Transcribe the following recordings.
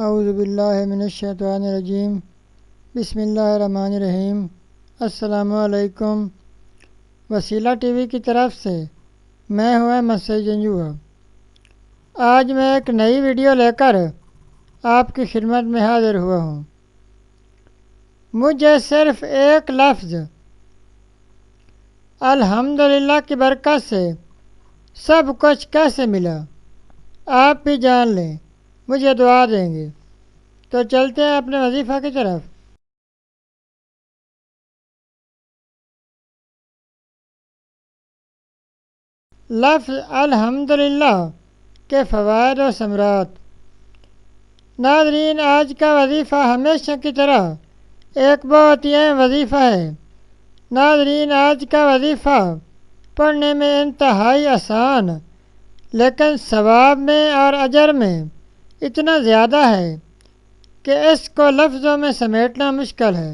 اعوذ باللہ من الشیطان الرجیم بسم اللہ الرحمن الرحیم۔ السلام علیکم۔ وسیلہ ٹی وی کی طرف سے میں ہوں احمد سعید جنجوعہ۔ آج میں ایک نئی ویڈیو لے کر آپ کی خدمت میں حاضر ہوا ہوں۔ مجھے صرف ایک لفظ الحمدللہ کی برکت سے سب کچھ کیسے ملا، آپ بھی جان لیں، مجھے دعا دیں گے۔ تو چلتے ہیں اپنے وظیفہ کی طرف۔ لفظ الحمدللہ کے فوائد و ثمرات۔ ناظرین، آج کا وظیفہ ہمیشہ کی طرح ایک بہت ہی اہم وظیفہ ہے۔ ناظرین، آج کا وظیفہ پڑھنے میں انتہائی آسان لیکن ثواب میں اور اجر میں اتنا زیادہ ہے کہ اس کو لفظوں میں سمیٹنا مشکل ہے۔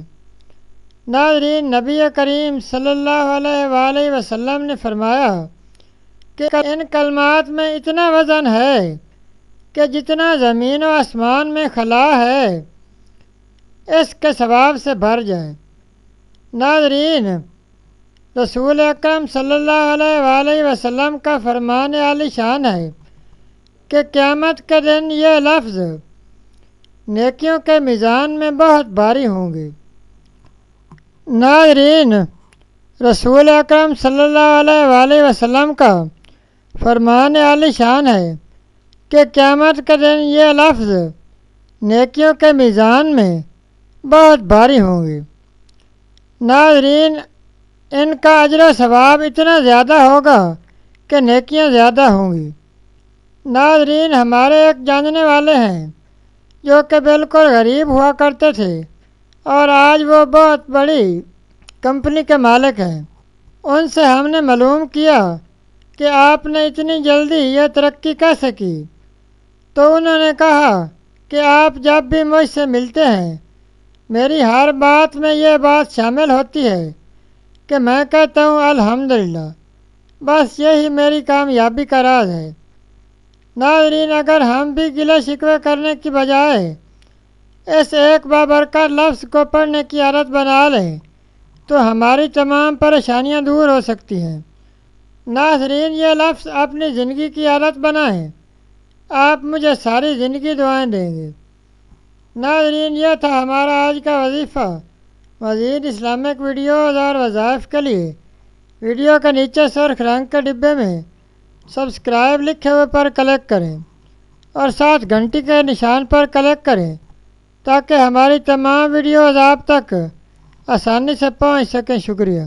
ناظرین، نبی کریم صلی اللہ علیہ وآلہ وسلم نے فرمایا کہ ان کلمات میں اتنا وزن ہے کہ جتنا زمین و آسمان میں خلا ہے اس کے ثواب سے بھر جائے۔ ناظرین، رسول اکرم صلی اللہ علیہ وآلہ وسلم کا فرمان عالی شان ہے کہ قیامت کے دن یہ لفظ نیکیوں کے میزان میں بہت بھاری ہوں گے۔ ناظرین، رسول اکرم صلی اللہ علیہ وآلہ وسلم کا فرمان عالی شان ہے کہ قیامت کے دن یہ لفظ نیکیوں کے میزان میں بہت بھاری ہوں گے۔ ناظرین، ان کا اجر و ثواب اتنا زیادہ ہوگا کہ نیکیاں زیادہ ہوں گی۔ ناظرین، ہمارے ایک جاننے والے ہیں جو کہ بالکل غریب ہوا کرتے تھے اور آج وہ بہت بڑی کمپنی کے مالک ہیں۔ ان سے ہم نے معلوم کیا کہ آپ نے اتنی جلدی یہ ترقی کیسے کی؟ تو انہوں نے کہا کہ آپ جب بھی مجھ سے ملتے ہیں میری ہر بات میں یہ بات شامل ہوتی ہے کہ میں کہتا ہوں الحمدللہ، بس یہی میری کامیابی کا راز ہے۔ ناظرین، اگر ہم بھی گلہ شکوے کرنے کی بجائے اس ایک بابرکت لفظ کو پڑھنے کی عادت بنا لیں تو ہماری تمام پریشانیاں دور ہو سکتی ہیں۔ ناظرین، یہ لفظ اپنی زندگی کی عادت بنائیں، آپ مجھے ساری زندگی دعائیں دیں گے۔ ناظرین، یہ تھا ہمارا آج کا وظیفہ۔ مزید اسلامک ویڈیوز اور وظائف کے لیے ویڈیو کے نیچے سرخ رنگ کے ڈبے میں سبسکرائب لکھے ہوئے پر کلک کریں اور ساتھ گھنٹی کے نشان پر کلک کریں تاکہ ہماری تمام ویڈیوز آپ تک آسانی سے پہنچ سکیں۔ شکریہ۔